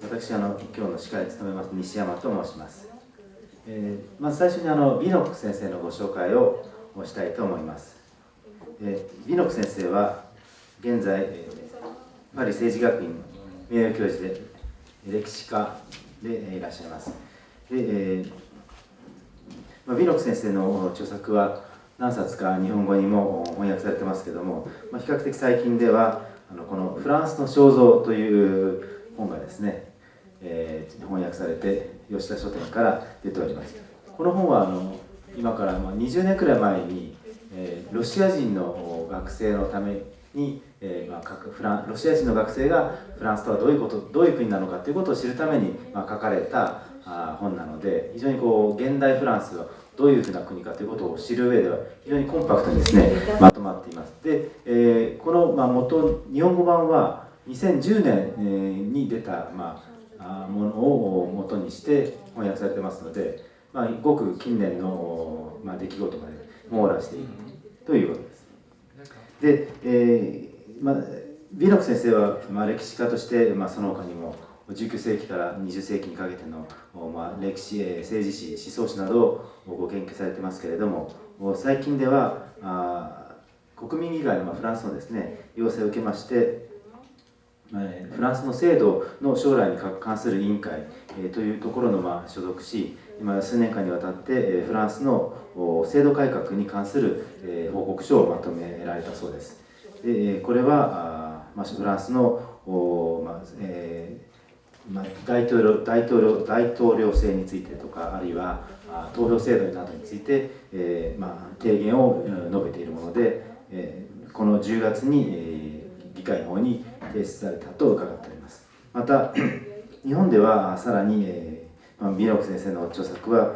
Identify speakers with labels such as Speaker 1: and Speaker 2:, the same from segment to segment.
Speaker 1: 私今日の司会を務めます西山と申します。まず最初にビノック先生のご紹介をしたいと思います。ビノック先生は現在、パリ政治学院名誉教授で歴史家でいらっしゃいます。でビノック先生の著作は何冊か日本語にも翻訳されてますけども、比較的最近ではこの「フランスの肖像」という本がですね、翻訳されて吉田書店から出ております。この本は今から20年くらい前にロシア人の学生のためにロシア人の学生がフランスとはどういう国なのかということを知るために書かれた本なので、非常に現代フランスがどういうふうな国かということを知る上では非常にコンパクトにですねまとまっています。で、この日本語版は2010年に出たものを元にして翻訳されてますので、ごく近年の出来事まで網羅しているということです。で、ビノック先生は歴史家としてその他にも19世紀から20世紀にかけての歴史、政治史、思想史などをご研究されてますけれども、最近では国民議会のフランスのですね要請を受けまして、フランスの制度の将来に関する委員会というところの所属し、今数年間にわたってフランスの制度改革に関する報告書をまとめられたそうです。でこれはフランスの大統領制についてとか、あるいは投票制度などについて提言を述べているもので、この10月に議会の方に提出されたと伺っております。また日本ではさらにビノック先生の著作は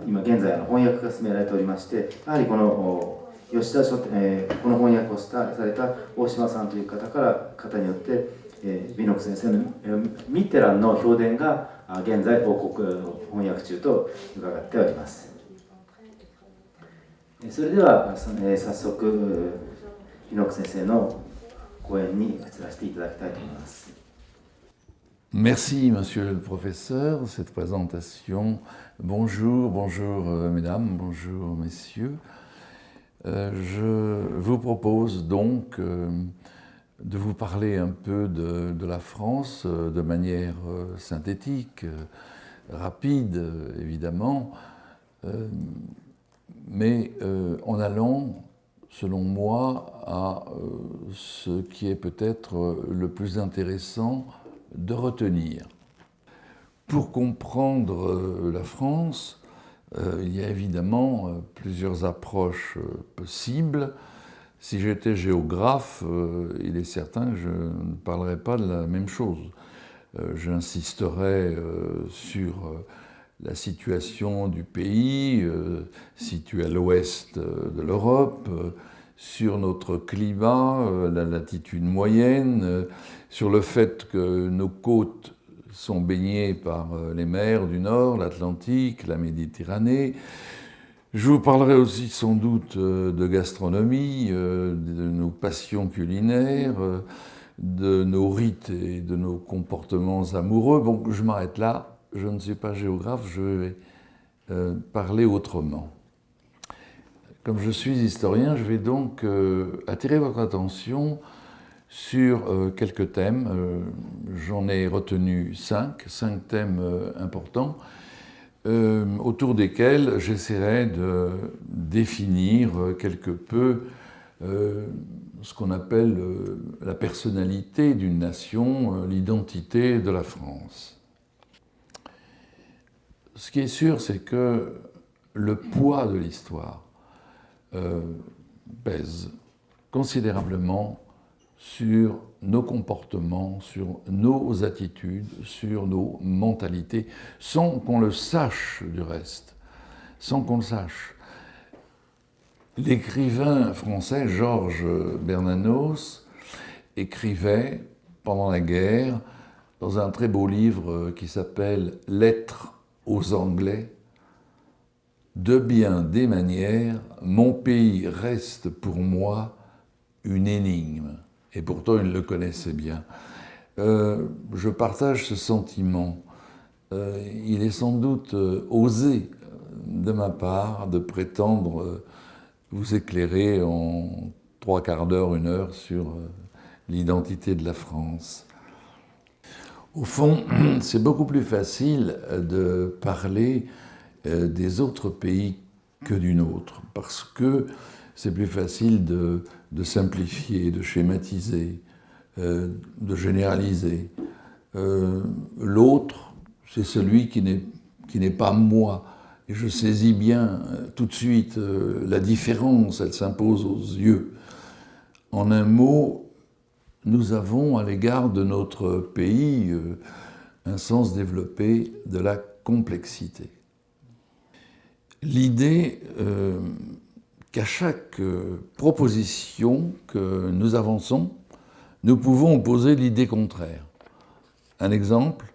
Speaker 1: 今現在翻訳が進められておりまして、やはりこの吉田書店、この翻訳をされた大島さんという方によってビノック先生のミッテランの評伝が現在翻訳中と伺っております。それでは早速ビノック先生の講演に移らせていただきたいと思います。
Speaker 2: Merci, monsieur le professeur, cette présentation. Bonjour, mesdames, bonjour, messieurs. Je vous propose donc de vous parler un peu de la France de manière synthétique, rapide évidemment, mais en allant, selon moi, à ce qui est peut-être le plus intéressant de retenir. Pour comprendre la France, il y a évidemment plusieurs approches possibles. Si j'étais géographe, il est certain que je ne parlerais pas de la même chose. J'insisterais sur la situation du pays, situé à l'ouest de l'Europe, sur notre climat, la latitude moyenne, sur le fait que nos côtes sont baignées par les mers du Nord, l'Atlantique, la Méditerranée. Je vous parlerai aussi sans doute de gastronomie, de nos passions culinaires, de nos rites et de nos comportements amoureux. Bon, je m'arrête là, je ne suis pas géographe, je vais parler autrement. Comme je suis historien, je vais donc attirer votre attention sur quelques thèmes. J'en ai retenu cinq thèmes importants, autour desquels j'essaierai de définir quelque peu ce qu'on appelle la personnalité d'une nation, l'identité de la France. Ce qui est sûr, c'est que le poids de l'histoire pèse considérablement sur nos comportements, sur nos attitudes, sur nos mentalités, sans qu'on le sache du reste, sans qu'on le sache. L'écrivain français Georges Bernanos écrivait pendant la guerre dans un très beau livre qui s'appelle « Lettres aux Anglais ». De bien des manières, mon pays reste pour moi une énigme. Et pourtant, il le connaissait bien. Je partage ce sentiment. Il est sans doute osé de ma part de prétendre vous éclairer en 3/4 d'heure, 1 heure sur l'identité de la France. Au fond, c'est beaucoup plus facile de parler des autres pays que du nôtre, parce que c'est plus facile de simplifier, de schématiser, de généraliser. L'autre, c'est celui qui n'est pas moi. Et je saisis bien tout de suite la différence, elle s'impose aux yeux. En un mot, nous avons à l'égard de notre pays un sens développé de la complexité. L'idée qu'à chaque proposition que nous avançons, nous pouvons opposer l'idée contraire. Un exemple,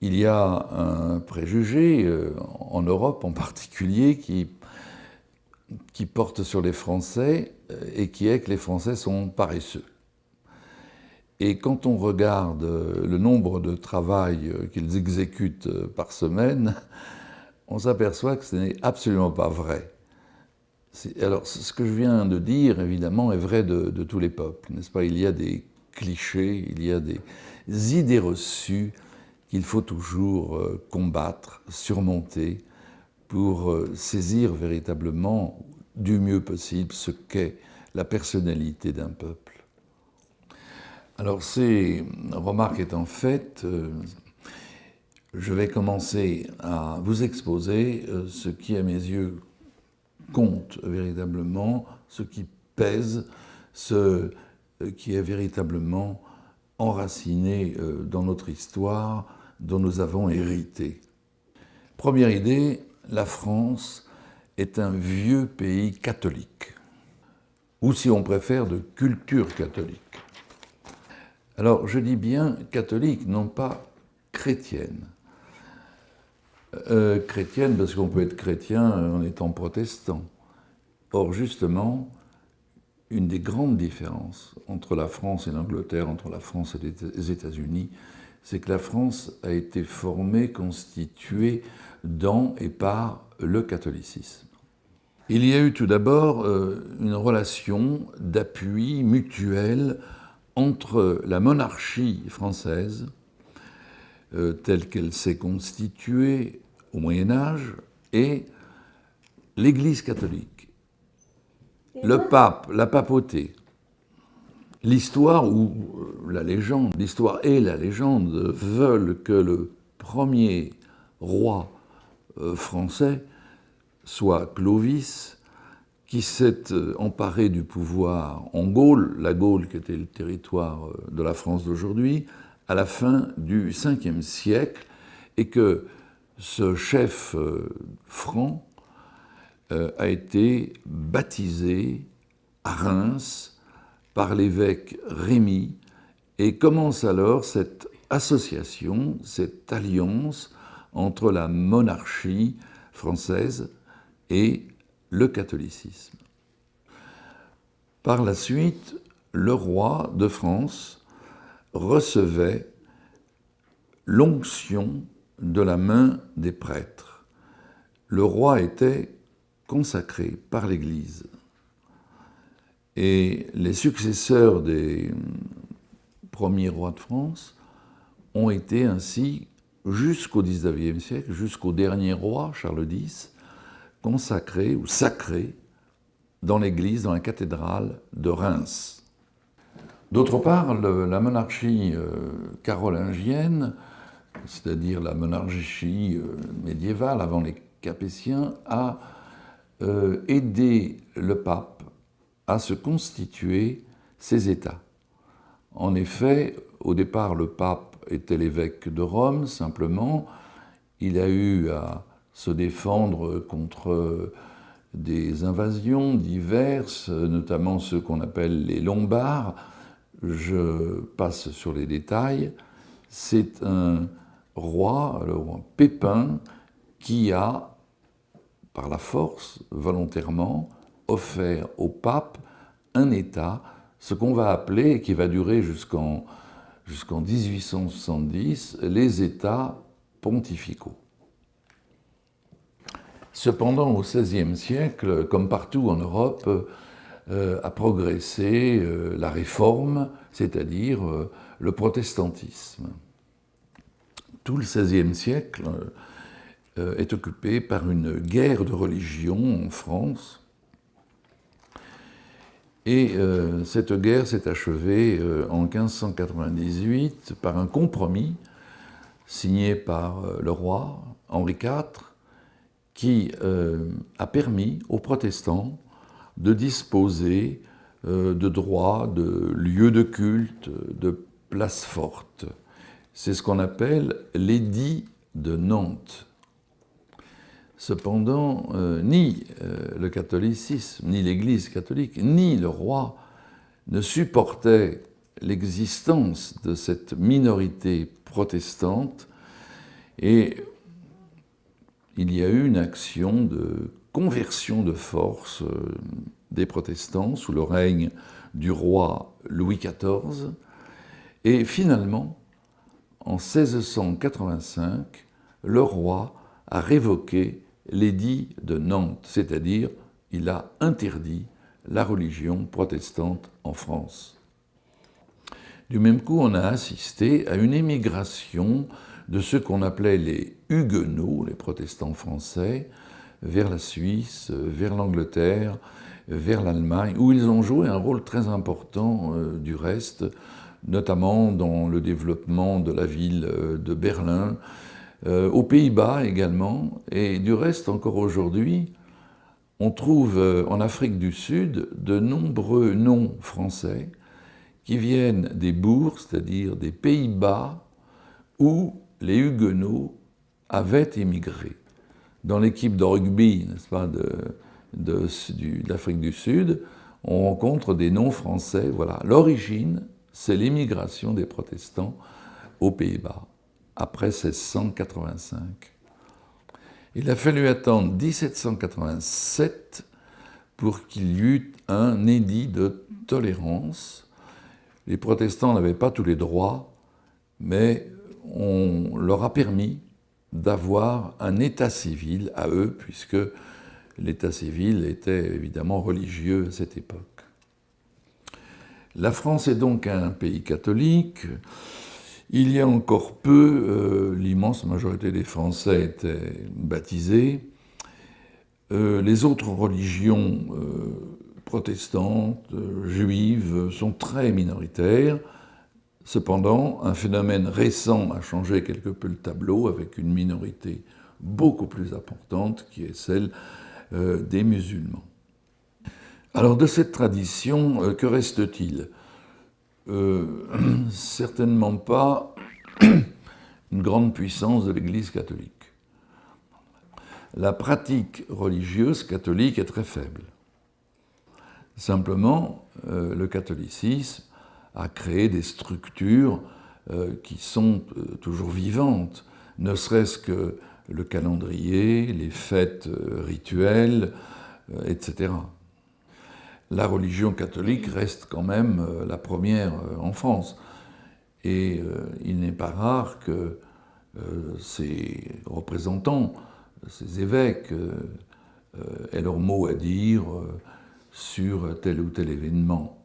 Speaker 2: il y a un préjugé, en Europe en particulier, qui porte sur les Français et qui est que les Français sont paresseux. Et quand on regarde le nombre de travail qu'ils exécutent par semaine, on s'aperçoit que ce n'est absolument pas vrai. Alors, ce que je viens de dire, évidemment, est vrai de tous les peuples, n'est-ce pas? Il y a des clichés, il y a des idées reçues qu'il faut toujours combattre, surmonter, pour saisir véritablement du mieux possible ce qu'est la personnalité d'un peuple. Alors, ces remarques étant faites, je vais commencer à vous exposer ce qui, à mes yeux, compte véritablement, ce qui pèse, ce qui est véritablement enraciné dans notre histoire, dont nous avons hérité. Première idée, la France est un vieux pays catholique, ou si on préfère, de culture catholique. Alors, je dis bien catholique, non pas chrétienne. Chrétienne parce qu'on peut être chrétien en étant protestant. Or, justement, une des grandes différences entre la France et l'Angleterre, entre la France et les États-Unis, c'est que la France a été formée, constituée dans et par le catholicisme. Il y a eu tout d'abord une relation d'appui mutuel entre la monarchie française, telle qu'elle s'est constituée au Moyen-Âge, et l'Église catholique, le pape, la papauté. L'histoire ou la légende, l'histoire et la légende veulent que le premier roi français soit Clovis, qui s'est emparé du pouvoir en Gaule, la Gaule qui était le territoire de la France d'aujourd'hui, à la fin du Ve siècle, et que ce chef franc a été baptisé à Reims par l'évêque Rémy, et commence alors cette association, cette alliance entre la monarchie française et le catholicisme. Par la suite, le roi de France recevait l'onction de la main des prêtres. Le roi était consacré par l'Église. Et les successeurs des premiers rois de France ont été ainsi, jusqu'au XIXe siècle, jusqu'au dernier roi, Charles X, consacrés ou sacrés dans l'église, dans la cathédrale de Reims. D'autre part, la monarchie carolingienne, c'est-à-dire la monarchie médiévale avant les Capétiens, a aidé le pape à se constituer ses États. En effet, au départ, le pape était l'évêque de Rome, simplement. Il a eu à se défendre contre des invasions diverses, notamment ceux qu'on appelle les Lombards. Je passe sur les détails. C'est un roi, le roi Pépin, qui a, par la force, volontairement, offert au pape un État, ce qu'on va appeler, et qui va durer jusqu'en jusqu'en 1870 les États pontificaux. Cependant, au XVIe siècle, comme partout en Europe, a progressé la réforme, c'est-à-dire le protestantisme. Tout le XVIe siècle est occupé par une guerre de religion en France. Et cette guerre s'est achevée en 1598 par un compromis signé par le roi Henri IV qui a permis aux protestants de disposer de droits, de lieux de culte, de places fortes. C'est ce qu'on appelle l'édit de Nantes. Cependant, ni le catholicisme, ni l'Église catholique, ni le roi ne supportaient l'existence de cette minorité protestante et il y a eu une action de conversion de force des protestants sous le règne du roi Louis XIV. Et finalement, en 1685, le roi a révoqué l'édit de Nantes, c'est-à-dire il a interdit la religion protestante en France. Du même coup, on a assisté à une émigration de ceux qu'on appelait les Huguenots, les protestants français, vers la Suisse, vers l'Angleterre, vers l'Allemagne, où ils ont joué un rôle très important du reste, notamment dans le développement de la ville de Berlin, aux Pays-Bas également, et du reste encore aujourd'hui, on trouve en Afrique du Sud de nombreux noms français qui viennent des bourgs, c'est-à-dire des Pays-Bas, où les Huguenots avaient émigré. Dans l'équipe de rugby, n'est-ce pas, d'Afrique du Sud, on rencontre des noms français. Voilà. L'origine, c'est l'émigration des protestants aux Pays-Bas, après 1685. Il a fallu attendre 1787 pour qu'il y eut un édit de tolérance. Les protestants n'avaient pas tous les droits, mais on leur a permis d'avoir un état civil à eux, puisque l'état civil était évidemment religieux à cette époque. La France est donc un pays catholique. Il y a encore peu, l'immense majorité des Français étaient baptisés. Les autres religions protestantes, juives, sont très minoritaires. Cependant, un phénomène récent a changé quelque peu le tableau, avec une minorité beaucoup plus importante, qui est celle des musulmans. Alors, de cette tradition, que reste-t-il ? Certainement pas une grande puissance de l'Église catholique. La pratique religieuse catholique est très faible. Simplement, le catholicisme a créé des structures qui sont toujours vivantes, ne serait-ce que le calendrier, les fêtes rituelles, etc. La religion catholique reste quand même la première en France. Et il n'est pas rare que ces représentants, ces évêques, aient leur mot à dire sur tel ou tel événement.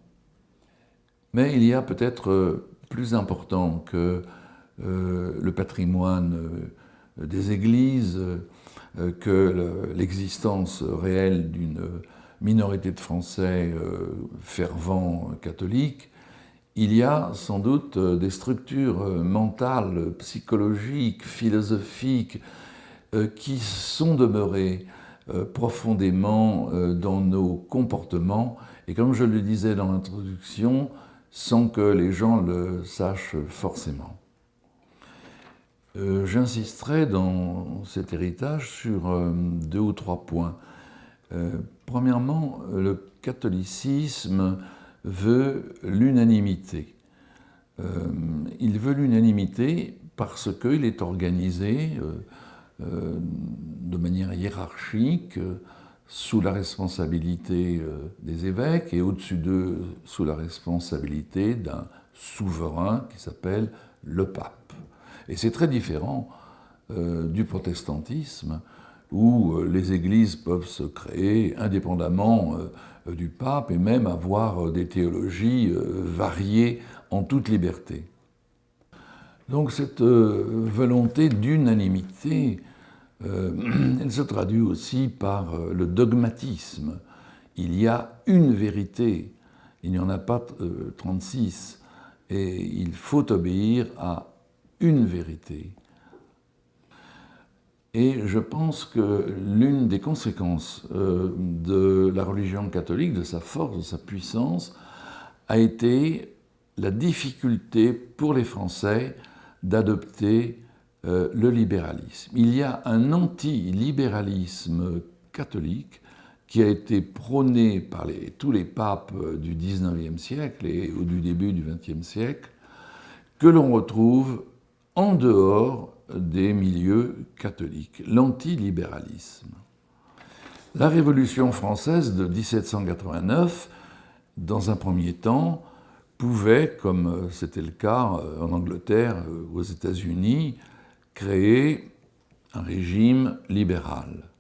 Speaker 2: Mais il y a peut-être plus important que le patrimoine des églises, que l'existence réelle d'une minorité de Français fervents catholiques. Il y a sans doute des structures mentales, psychologiques, philosophiques qui sont demeurées profondément dans nos comportements et, comme je le disais dans l'introduction, sans que les gens le sachent forcément. J'insisterai dans cet héritage sur 2 ou 3 points. Premièrement, le catholicisme veut l'unanimité. Il veut l'unanimité parce qu'il est organisé de manière hiérarchique, sous la responsabilité des évêques et au-dessus d'eux, sous la responsabilité d'un souverain qui s'appelle le pape. Et c'est très différent du protestantisme, où les églises peuvent se créer indépendamment du pape et même avoir des théologies variées en toute liberté. Donc cette volonté d'unanimité, elle se traduit aussi par le dogmatisme. Il y a une vérité, il n'y en a pas 36, et il faut obéir à une vérité. Et je pense que l'une des conséquences de la religion catholique, de sa force, de sa puissance, a été la difficulté pour les Français d'adopter le libéralisme. Il y a un anti-libéralisme catholique qui a été prôné par tous les papes du XIXe siècle et au début du XXe siècle, que l'on retrouve en dehors des milieux catholiques, l'antilibéralisme. La Révolution française de 1789, dans un premier temps, pouvait, comme c'était le cas en Angleterre, aux États-Unis, créer un régime libéral.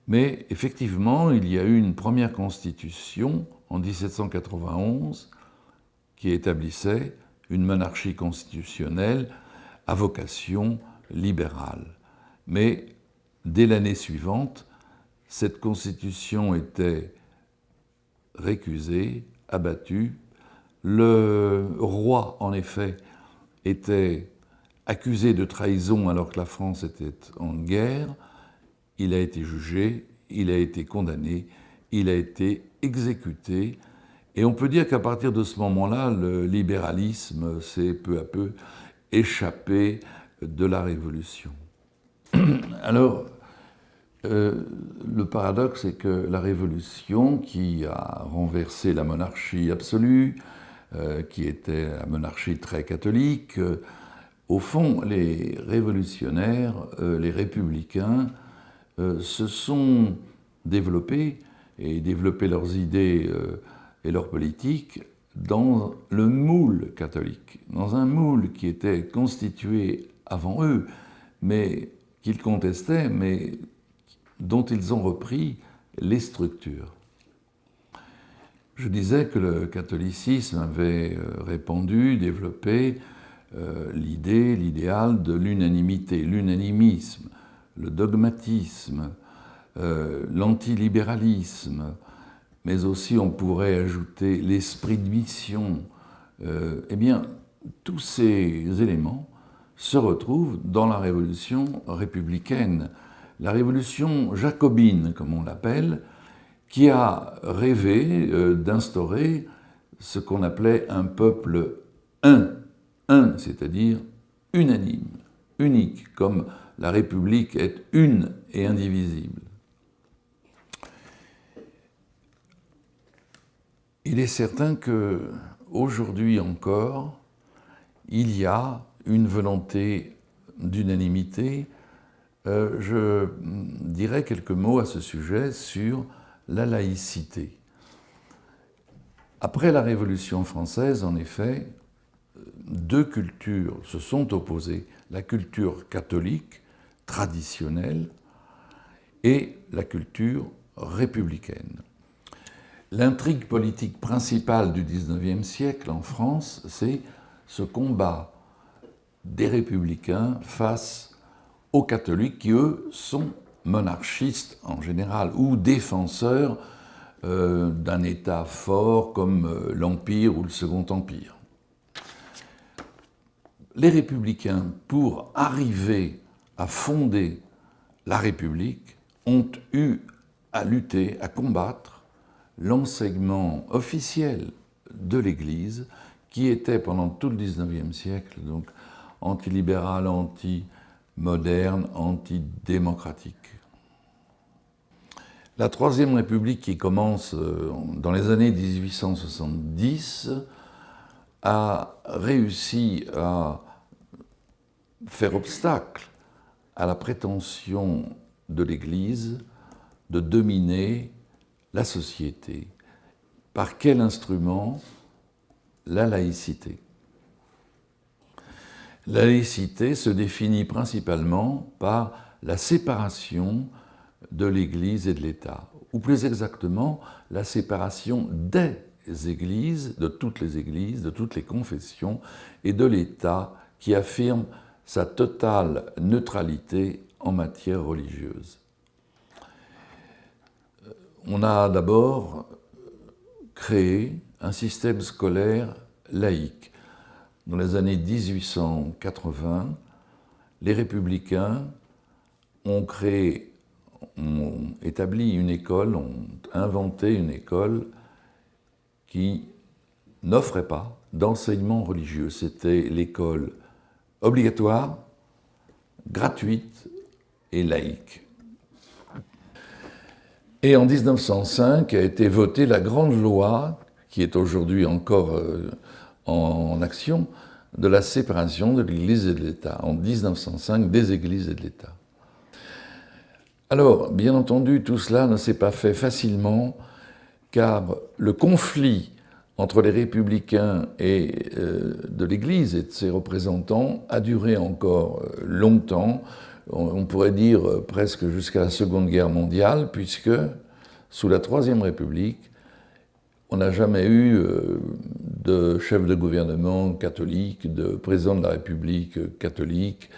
Speaker 2: Mais effectivement, il y a eu une première constitution en 1791 qui établissait une monarchie constitutionnelle à vocation libérale. Mais dès l'année suivante, cette constitution était récusée, abattue. Le roi, en effet, était accusé de trahison alors que la France était en guerre. Il a été jugé, il a été condamné, il a été exécuté. Et on peut dire qu'à partir de ce moment-là, le libéralisme s'est peu à peu échappé de la Révolution. Alors, le paradoxe est que la Révolution, qui a renversé la monarchie absolue, qui était la monarchie très catholique, au fond, les révolutionnaires, les républicains, se sont développés et développé leurs idées et leur politique dans le moule catholique, dans un moule qui était constitué avant eux, mais qu'ils contestaient, mais dont ils ont repris les structures. Je disais que le catholicisme avait répandu, développé l'idée, l'idéal de l'unanimité, l'unanimisme, le dogmatisme, l'antilibéralisme, mais aussi on pourrait ajouter l'esprit de mission. Eh bien, tous ces éléments se retrouvent dans la révolution républicaine, la révolution jacobine, comme on l'appelle, qui a rêvé d'instaurer ce qu'on appelait un peuple un, c'est-à-dire unanime, unique, comme la République est une et indivisible. Il est certain qu'aujourd'hui encore, il y a une volonté d'unanimité. Je dirais quelques mots à ce sujet sur la laïcité. Après la Révolution française, en effet, deux cultures se sont opposées, la culture catholique traditionnelle et la culture républicaine. L'intrigue politique principale du XIXe siècle en France, c'est ce combat des républicains face aux catholiques qui, eux, sont monarchistes en général ou défenseurs d'un État fort comme l'Empire ou le Second Empire. Les républicains, pour arriver à fonder la République, ont eu à lutter, à combattre l'enseignement officiel de l'Église, qui était pendant tout le XIXe siècle donc antilibéral, anti-moderne, antidémocratique. La Troisième République, qui commence dans les années 1870, a réussi à faire obstacle à la prétention de l'Église de dominer la société. Par quel instrument? La laïcité. La laïcité se définit principalement par la séparation de l'Église et de l'État, ou plus exactement, la séparation des Églises, de toutes les confessions, et de l'État qui affirme sa totale neutralité en matière religieuse. On a d'abord créé un système scolaire laïque. Dans les années 1880, les républicains ont établi une école, ont inventé une école qui n'offrait pas d'enseignement religieux. C'était l'école obligatoire, gratuite et laïque. Et en 1905 a été votée la grande loi, qui est aujourd'hui encore en action, de la séparation de l'Église et de l'État, en 1905, des Églises et de l'État. Alors, bien entendu, tout cela ne s'est pas fait facilement, car le conflit entre les républicains et de l'Église et de ses représentants a duré encore longtemps, on pourrait dire presque jusqu'à la Seconde Guerre mondiale, puisque sous la Troisième République, on n'a jamais eu de chef de gouvernement catholique, de président de la République catholique.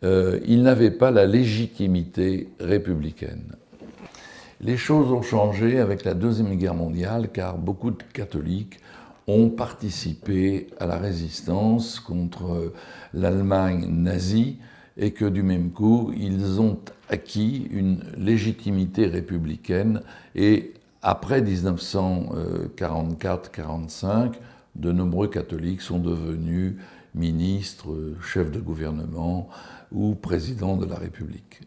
Speaker 2: Il n'avait pas la légitimité républicaine. Les choses ont changé avec la Deuxième Guerre mondiale, car beaucoup de catholiques ont participé à la résistance contre l'Allemagne nazie, et que du même coup, ils ont acquis une légitimité républicaine. Et après 1944-45, de nombreux catholiques sont devenus ministres, chefs de gouvernement ou présidents de la République.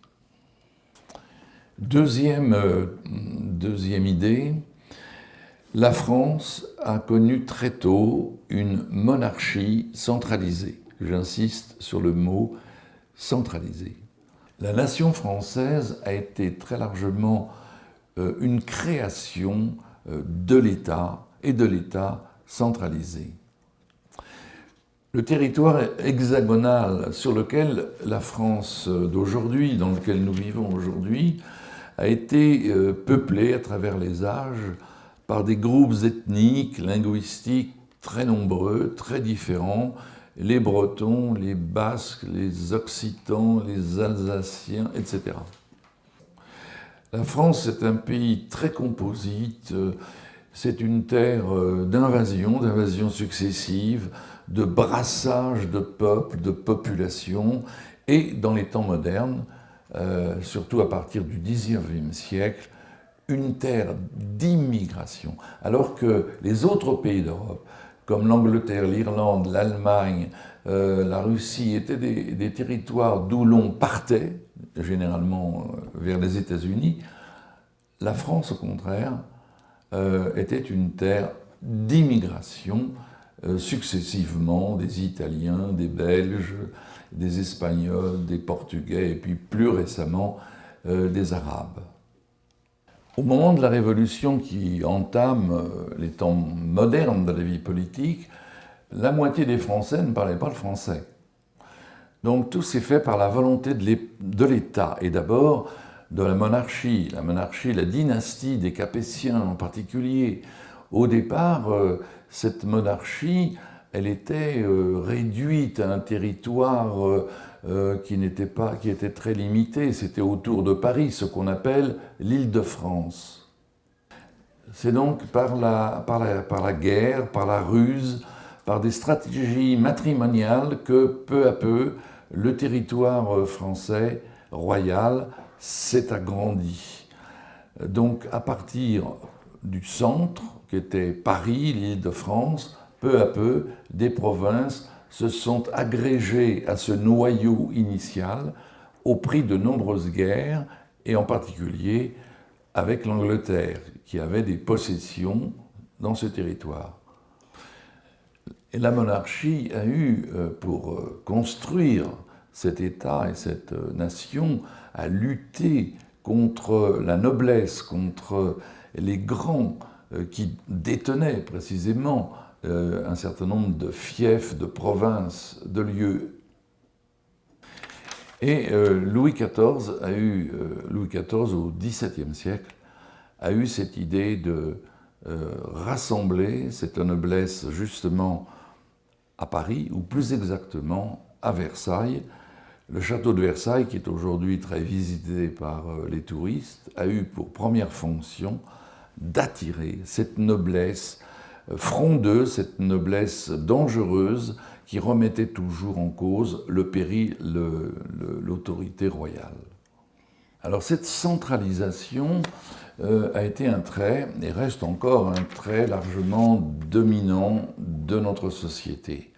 Speaker 2: Deuxième idée, la France a connu très tôt une monarchie centralisée. J'insiste sur le mot centralisée. La nation française a été très largement une création de l'État et de l'État centralisé. Le territoire hexagonal sur lequel la France d'aujourd'hui, dans lequel nous vivons aujourd'hui, a été peuplé à travers les âges par des groupes ethniques, linguistiques très nombreux, très différents, les Bretons, les Basques, les Occitans, les Alsaciens, etc. La France est un pays très composite, c'est une terre d'invasion successive, de brassage de peuples, de populations, et dans les temps modernes, surtout à partir du XIXe siècle, une terre d'immigration. Alors que les autres pays d'Europe, comme l'Angleterre, l'Irlande, l'Allemagne, la Russie, étaient des territoires d'où l'on partait, généralement vers les États-Unis, la France, au contraire, était une terre d'immigration, successivement des Italiens, des Belges, des Espagnols, des Portugais, et puis plus récemment des Arabes. Au moment de la Révolution qui entame les temps modernes de la vie politique, la moitié des Français ne parlaient pas le français. Donc tout s'est fait par la volonté de l'État, et d'abord de la monarchie, la dynastie des Capétiens en particulier. Au départ, cette monarchie, elle était réduite à un territoire qui était très limité. C'était autour de Paris, ce qu'on appelle l'Île-de-France. C'est donc par la guerre, par la ruse, par des stratégies matrimoniales que peu à peu, le territoire français royal s'est agrandi. Donc à partir du centre, qui était Paris, l'Île-de-France, peu à peu, des provinces se sont agrégées à ce noyau initial au prix de nombreuses guerres, et en particulier avec l'Angleterre, qui avait des possessions dans ce territoire. Et la monarchie a eu, pour construire cet État et cette nation, à lutter contre la noblesse, contre les grands qui détenaient précisément un certain nombre de fiefs, de provinces, de lieux Et Louis XIV au XVIIe siècle a eu cette idée de rassembler cette noblesse justement à Paris, ou plus exactement à Versailles. Le château de Versailles, qui est aujourd'hui très visité par les touristes, a eu pour première fonction d'attirer cette noblesse frondeuse, cette noblesse dangereuse qui remettait toujours en cause l'autorité royale. Alors cette centralisation a été un trait, et reste encore un trait largement dominant de notre société.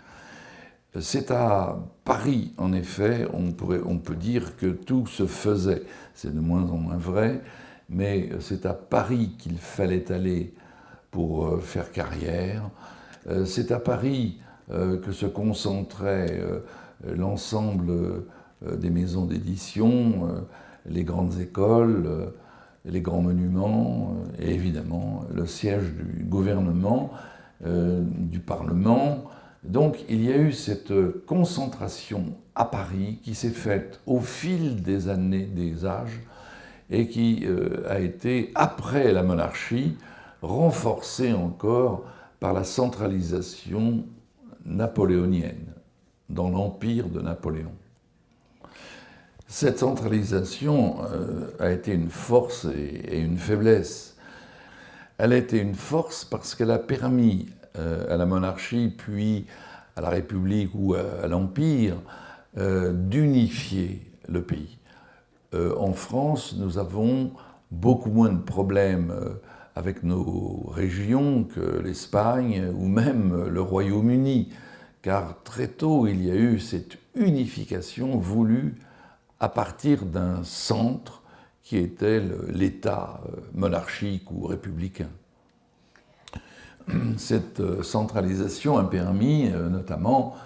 Speaker 2: C'est à Paris, en effet, on peut dire que tout se faisait. C'est de moins en moins vrai, mais c'est à Paris qu'il fallait aller pour faire carrière. C'est à Paris que se concentrait l'ensemble des maisons d'édition, les grandes écoles, les grands monuments, et évidemment le siège du gouvernement, du Parlement. Donc il y a eu cette concentration à Paris qui s'est faite au fil des années, des âges, et qui a été, après la monarchie, renforcée encore par la centralisation napoléonienne dans l'empire de Napoléon. Cette centralisation a été une force et une faiblesse. Elle a été une force parce qu'elle a permis à la monarchie, puis à la République ou à l'Empire, d'unifier le pays. En France, nous avons beaucoup moins de problèmes avec nos régions que l'Espagne ou même le Royaume-Uni, car très tôt il y a eu cette unification voulue à partir d'un centre qui était l'État monarchique ou républicain. Cette centralisation a permis notamment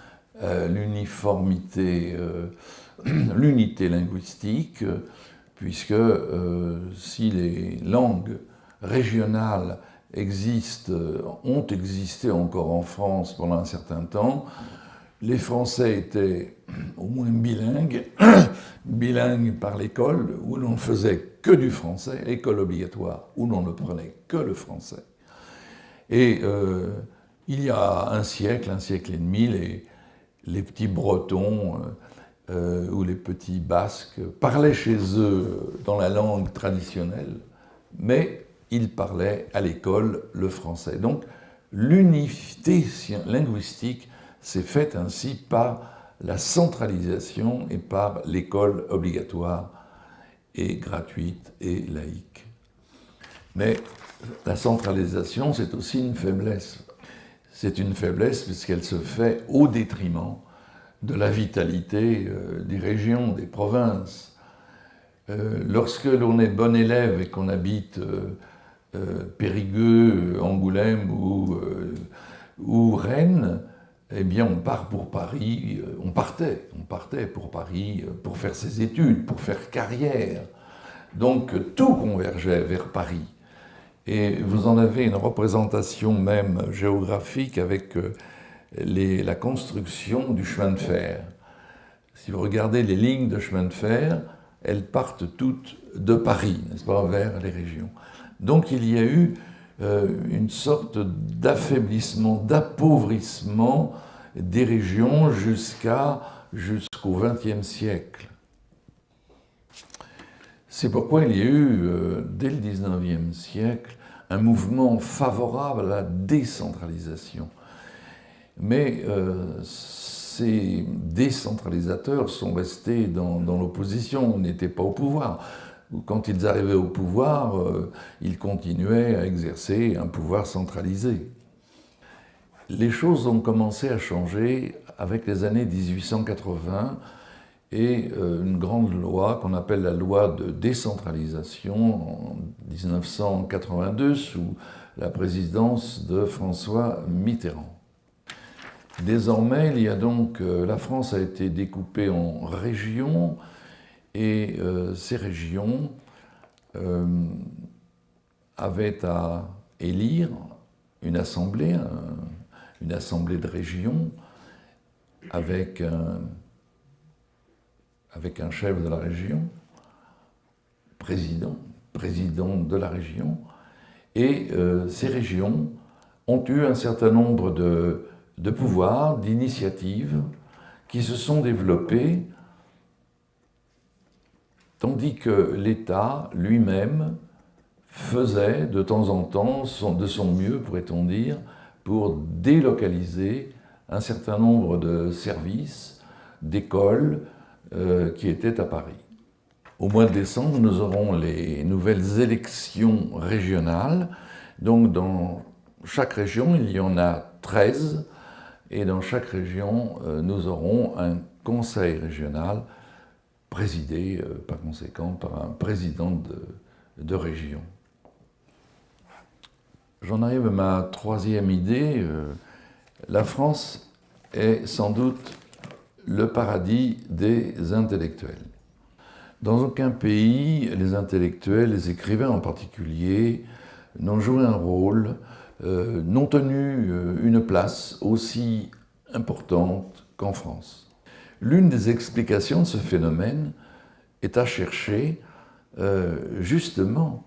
Speaker 2: l'uniformité, l'unité linguistique, puisque si les langues régionales ont existé encore en France pendant un certain temps, les Français étaient au moins bilingues, bilingues par l'école, où l'on ne faisait que du français, école obligatoire, où l'on ne prenait que le français. Et il y a un siècle et demi, les petits Bretons ou les petits Basques parlaient chez eux dans la langue traditionnelle, mais ils parlaient à l'école le français. Donc l'unité linguistique s'est faite ainsi par la centralisation et par l'école obligatoire et gratuite et laïque. Mais la centralisation, c'est aussi une faiblesse. C'est une faiblesse puisqu'elle se fait au détriment de la vitalité des régions, des provinces. Lorsque l'on est bon élève et qu'on habite Périgueux, Angoulême ou Rennes, eh bien on part pour Paris, on partait pour Paris pour faire ses études, pour faire carrière. Donc tout convergeait vers Paris. Et vous en avez une représentation même géographique avec la construction du chemin de fer. Si vous regardez les lignes de chemin de fer, elles partent toutes de Paris, n'est-ce pas, vers les régions. Donc il y a eu une sorte d'affaiblissement, d'appauvrissement des régions jusqu'au XXe siècle. C'est pourquoi il y a eu, dès le XIXe siècle, un mouvement favorable à la décentralisation. Mais ces décentralisateurs sont restés dans l'opposition, n'étaient pas au pouvoir. Quand ils arrivaient au pouvoir, ils continuaient à exercer un pouvoir centralisé. Les choses ont commencé à changer avec les années 1880 et une grande loi qu'on appelle la loi de décentralisation en 1982 sous la présidence de François Mitterrand. Désormais, il y a donc, la France a été découpée en régions et ces régions avaient à élire une assemblée de régions avec avec un chef de la région, président de la région, et ces régions ont eu un certain nombre de pouvoirs, d'initiatives qui se sont développées, tandis que l'État lui-même faisait de temps en temps de son mieux, pourrait-on dire, pour délocaliser un certain nombre de services, d'écoles qui étaient à Paris. Au mois de décembre, nous aurons les nouvelles élections régionales. Donc dans chaque région, il y en a 13, et dans chaque région, nous aurons un conseil régional présidé, par conséquent, par un président de région. J'en arrive à ma troisième idée. La France est sans doute le paradis des intellectuels. Dans aucun pays, les intellectuels, les écrivains en particulier, n'ont joué un rôle, n'ont tenu une place aussi importante qu'en France. L'une des explications de ce phénomène est à chercher justement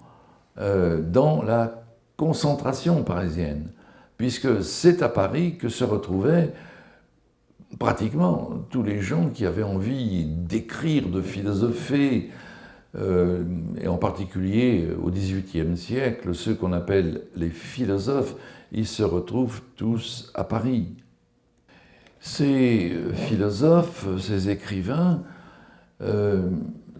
Speaker 2: dans la concentration parisienne, puisque c'est à Paris que se retrouvaient pratiquement tous les gens qui avaient envie d'écrire, de philosopher, et en particulier au XVIIIe siècle, ceux qu'on appelle les philosophes, ils se retrouvent tous à Paris. Ces philosophes, ces écrivains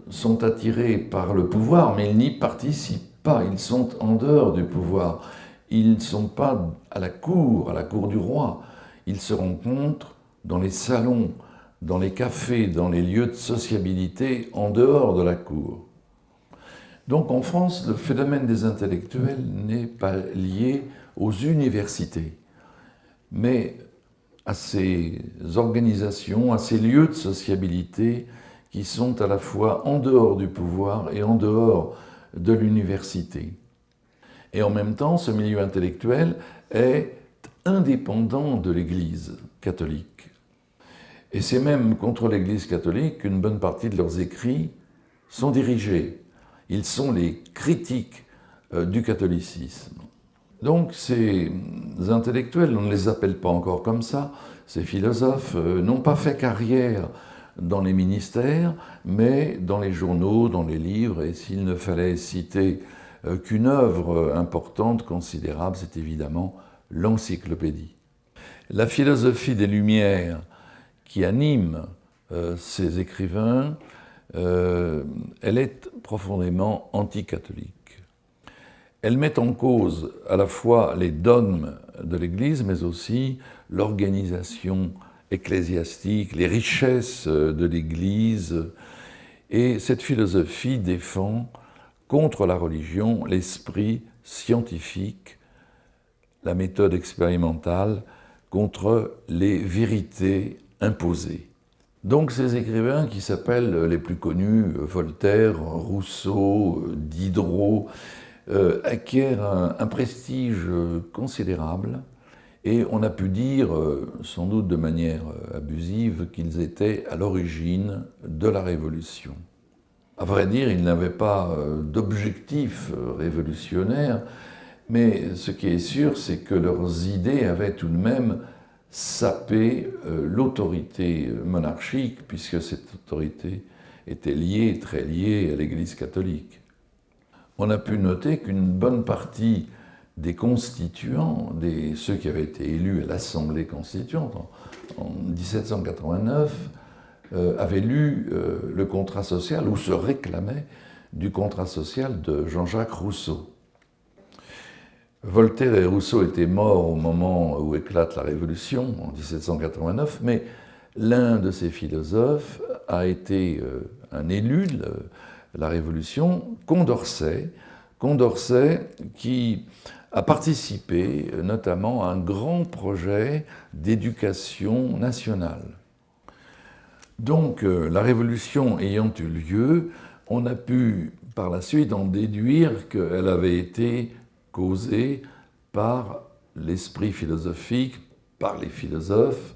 Speaker 2: sont attirés par le pouvoir, mais ils n'y participent pas, ils sont en dehors du pouvoir. Ils ne sont pas à la cour du roi. Ils se rencontrent dans les salons, dans les cafés, dans les lieux de sociabilité en dehors de la cour. Donc en France, le phénomène des intellectuels n'est pas lié aux universités, mais à ces organisations, à ces lieux de sociabilité qui sont à la fois en dehors du pouvoir et en dehors de l'université. Et en même temps, ce milieu intellectuel est indépendant de l'Église catholique. Et c'est même contre l'Église catholique qu'une bonne partie de leurs écrits sont dirigés. Ils sont les critiques du catholicisme. Donc ces intellectuels, on ne les appelle pas encore comme ça, ces philosophes n'ont pas fait carrière dans les ministères, mais dans les journaux, dans les livres, et s'il ne fallait citer qu'une œuvre importante, considérable, c'est évidemment l'Encyclopédie. La philosophie des Lumières qui anime ces écrivains, elle est profondément anticatholique. Elle met en cause à la fois les dogmes de l'Église, mais aussi l'organisation ecclésiastique, les richesses de l'Église. Et cette philosophie défend contre la religion l'esprit scientifique, la méthode expérimentale, contre les vérités imposées. Donc ces écrivains qui s'appellent les plus connus, Voltaire, Rousseau, Diderot, acquièrent un prestige considérable, et on a pu dire, sans doute de manière abusive, qu'ils étaient à l'origine de la Révolution. À vrai dire, ils n'avaient pas d'objectif révolutionnaire, mais ce qui est sûr, c'est que leurs idées avaient tout de même sapé l'autorité monarchique, puisque cette autorité était liée, très liée à l'Église catholique. On a pu noter qu'une bonne partie des constituants, ceux qui avaient été élus à l'Assemblée constituante en 1789, avaient lu le contrat social, ou se réclamaient du contrat social de Jean-Jacques Rousseau. Voltaire et Rousseau étaient morts au moment où éclate la Révolution, en 1789, mais l'un de ces philosophes a été un élu de la Révolution, Condorcet, qui a participé notamment à un grand projet d'éducation nationale. Donc la Révolution ayant eu lieu, on a pu par la suite en déduire qu'elle avait été causée par l'esprit philosophique, par les philosophes,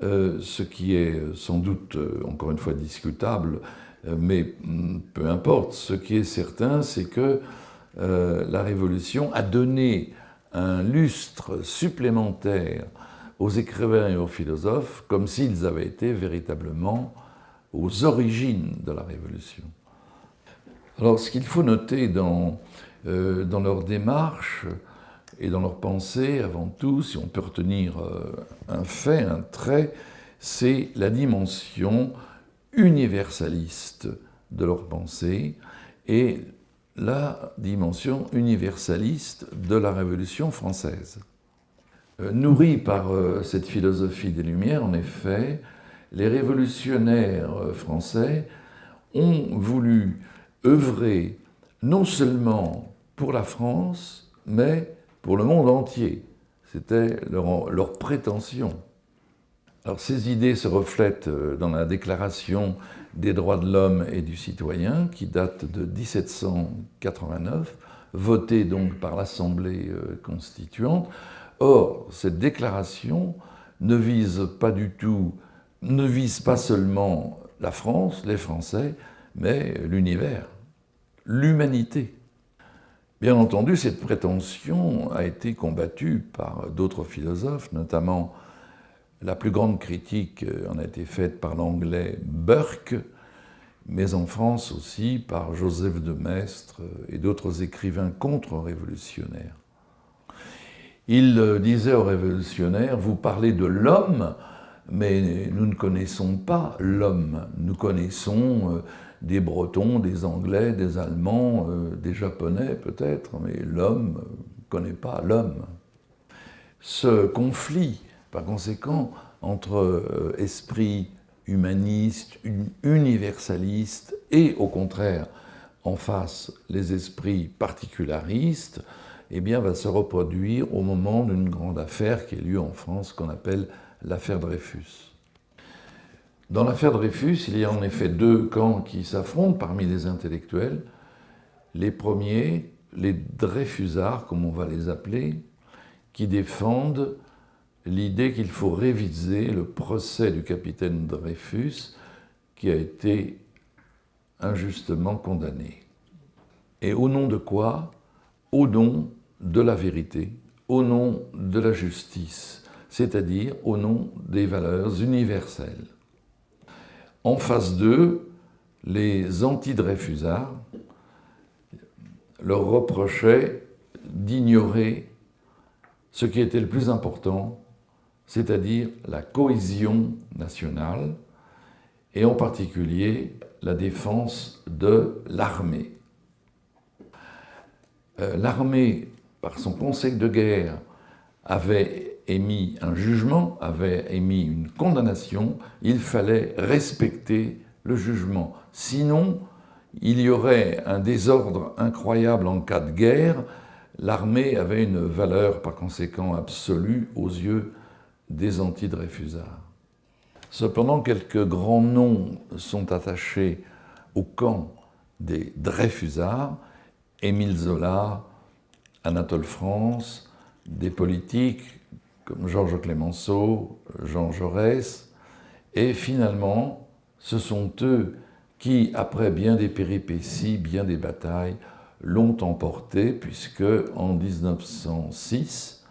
Speaker 2: ce qui est sans doute, encore une fois, discutable, mais peu importe. Ce qui est certain, c'est que la Révolution a donné un lustre supplémentaire aux écrivains et aux philosophes, comme s'ils avaient été véritablement aux origines de la Révolution. Alors, ce qu'il faut noter dans leur démarche et dans leur pensée, avant tout, si on peut retenir un fait, un trait, c'est la dimension universaliste de leur pensée et la dimension universaliste de la Révolution française. Nourris par cette philosophie des Lumières, en effet, les révolutionnaires français ont voulu œuvrer non seulement pour la France, mais pour le monde entier. C'était leur prétention. Alors, ces idées se reflètent dans la Déclaration des droits de l'homme et du citoyen, qui date de 1789, votée donc par l'Assemblée constituante. Or, cette déclaration ne vise pas seulement la France, les Français, mais l'univers, l'humanité. Bien entendu, cette prétention a été combattue par d'autres philosophes, notamment la plus grande critique en a été faite par l'anglais Burke, mais en France aussi par Joseph de Maistre et d'autres écrivains contre-révolutionnaires. Il disait aux révolutionnaires, vous parlez de l'homme, mais nous ne connaissons pas l'homme. Nous connaissons des Bretons, des Anglais, des Allemands, des Japonais peut-être, mais l'homme ne connaît pas l'homme. Ce conflit, par conséquent, entre esprit humaniste, universaliste et, au contraire, en face, les esprits particularistes, eh bien, va se reproduire au moment d'une grande affaire qui a lieu en France, qu'on appelle l'affaire Dreyfus. Dans l'affaire Dreyfus, il y a en effet deux camps qui s'affrontent parmi les intellectuels. Les premiers, les Dreyfusards, comme on va les appeler, qui défendent l'idée qu'il faut réviser le procès du capitaine Dreyfus, qui a été injustement condamné. Et au nom de quoi ? Au nom de la vérité, au nom de la justice, c'est-à-dire au nom des valeurs universelles. En face d'eux, les anti-Dreyfusards leur reprochaient d'ignorer ce qui était le plus important, c'est-à-dire la cohésion nationale, et en particulier la défense de l'armée. L'armée, par son conseil de guerre, avait émis un jugement, avait émis une condamnation, il fallait respecter le jugement. Sinon, il y aurait un désordre incroyable en cas de guerre. L'armée avait une valeur, par conséquent, absolue aux yeux des anti-Dreyfusards. Cependant, quelques grands noms sont attachés au camp des Dreyfusards, Émile Zola, Anatole France, des politiques comme Georges Clemenceau, Jean Jaurès, et finalement, ce sont eux qui, après bien des péripéties, bien des batailles, l'ont emporté, puisque en 1906,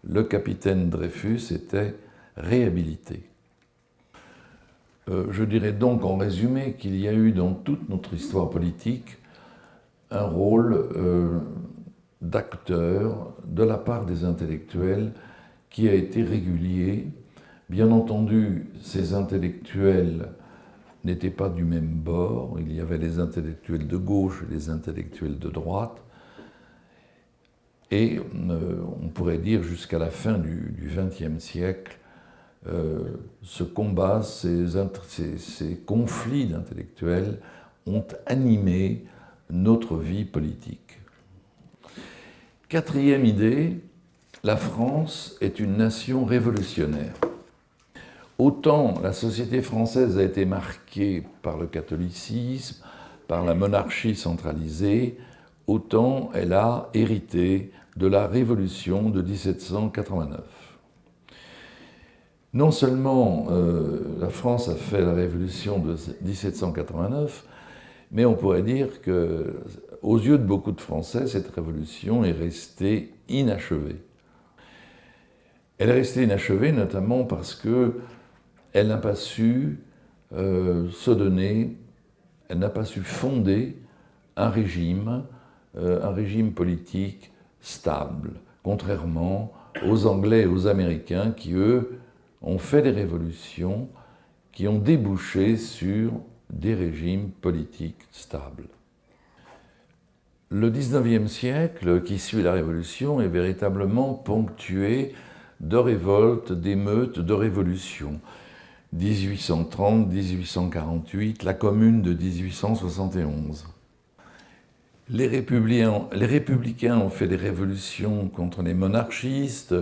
Speaker 2: le capitaine Dreyfus était réhabilité. Je dirais donc en résumé qu'il y a eu dans toute notre histoire politique un rôle d'acteur de la part des intellectuels qui a été régulier. Bien entendu, ces intellectuels n'étaient pas du même bord. Il y avait les intellectuels de gauche et les intellectuels de droite. Et on pourrait dire jusqu'à la fin du XXe siècle, ce combat, ces conflits d'intellectuels ont animé notre vie politique. Quatrième idée, la France est une nation révolutionnaire. Autant la société française a été marquée par le catholicisme, par la monarchie centralisée, autant elle a hérité de la Révolution de 1789. Non seulement la France a fait la révolution de 1789, mais on pourrait dire que, aux yeux de beaucoup de Français, cette révolution est restée inachevée. Elle est restée inachevée notamment parce qu'elle n'a pas su se donner, elle n'a pas su fonder un régime politique stable, contrairement aux Anglais et aux Américains qui, eux, ont fait des révolutions qui ont débouché sur des régimes politiques stables. Le XIXe siècle, qui suit la Révolution, est véritablement ponctué de révoltes, d'émeutes, de révolutions. 1830, 1848, la Commune de 1871. Les républicains ont fait des révolutions contre les monarchistes,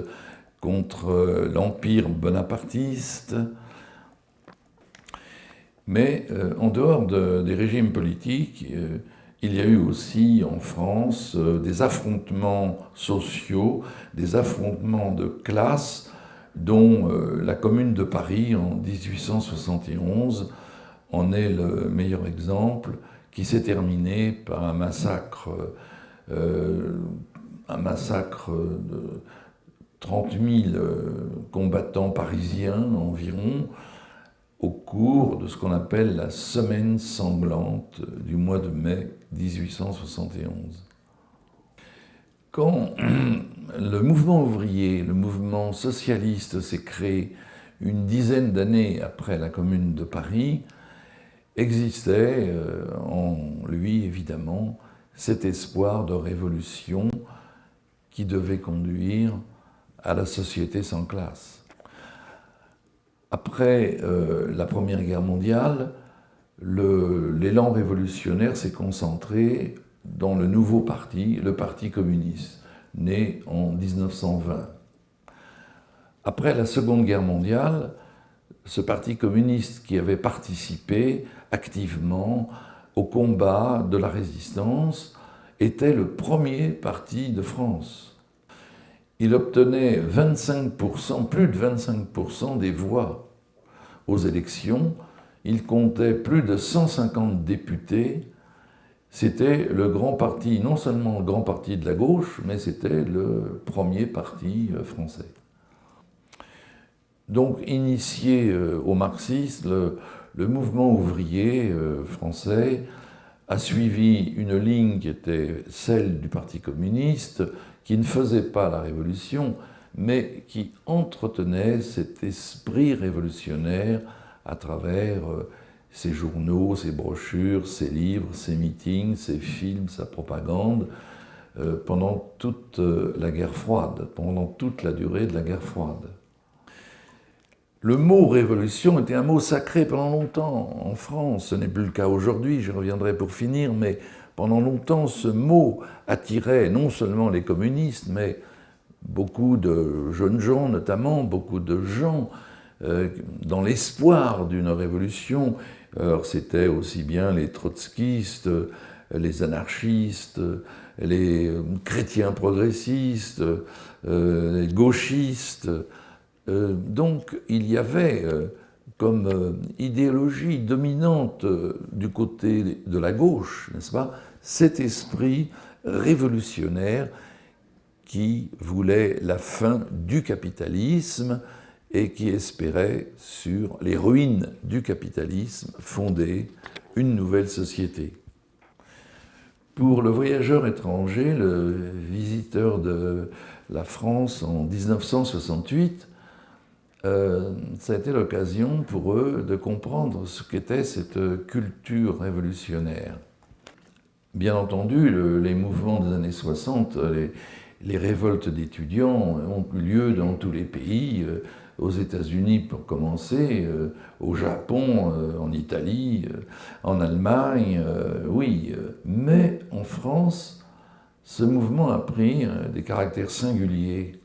Speaker 2: contre l'empire bonapartiste, mais en dehors des régimes politiques, il y a eu aussi en France des affrontements sociaux, des affrontements de classes, dont la Commune de Paris en 1871 en est le meilleur exemple, qui s'est terminé par un massacre de 30 000 combattants parisiens environ, au cours de ce qu'on appelle la semaine sanglante du mois de mai 1871. Quand le mouvement ouvrier, le mouvement socialiste s'est créé une dizaine d'années après la Commune de Paris, existait en lui, évidemment, cet espoir de révolution qui devait conduire à la société sans classe. Après la Première Guerre mondiale, l'élan révolutionnaire s'est concentré dans le nouveau parti, le Parti communiste, né en 1920. Après la Seconde Guerre mondiale, ce Parti communiste qui avait participé activement au combat de la résistance était le premier parti de France. Il obtenait 25%, plus de 25% des voix aux élections. Il comptait plus de 150 députés. C'était le grand parti, non seulement le grand parti de la gauche, mais c'était le premier parti français. Donc, initié au marxisme, le mouvement ouvrier français a suivi une ligne qui était celle du Parti communiste, qui ne faisait pas la révolution, mais qui entretenait cet esprit révolutionnaire à travers ses journaux, ses brochures, ses livres, ses meetings, ses films, sa propagande, pendant toute la guerre froide, pendant toute la durée de la guerre froide. Le mot révolution était un mot sacré pendant longtemps en France. Ce n'est plus le cas aujourd'hui, je reviendrai pour finir, mais pendant longtemps, ce mot attirait non seulement les communistes, mais beaucoup de jeunes gens, notamment beaucoup de gens, dans l'espoir d'une révolution. Alors c'était aussi bien les trotskistes, les anarchistes, les chrétiens progressistes, les gauchistes. Donc il y avait comme idéologie dominante du côté de la gauche, n'est-ce pas, cet esprit révolutionnaire qui voulait la fin du capitalisme et qui espérait, sur les ruines du capitalisme, fonder une nouvelle société. Pour le voyageur étranger, le visiteur de la France en 1968, ça a été l'occasion pour eux de comprendre ce qu'était cette culture révolutionnaire. Bien entendu, les mouvements des années 60, les révoltes d'étudiants ont eu lieu dans tous les pays, aux États-Unis pour commencer, au Japon, en Italie, en Allemagne, oui. Mais en France, ce mouvement a pris des caractères singuliers.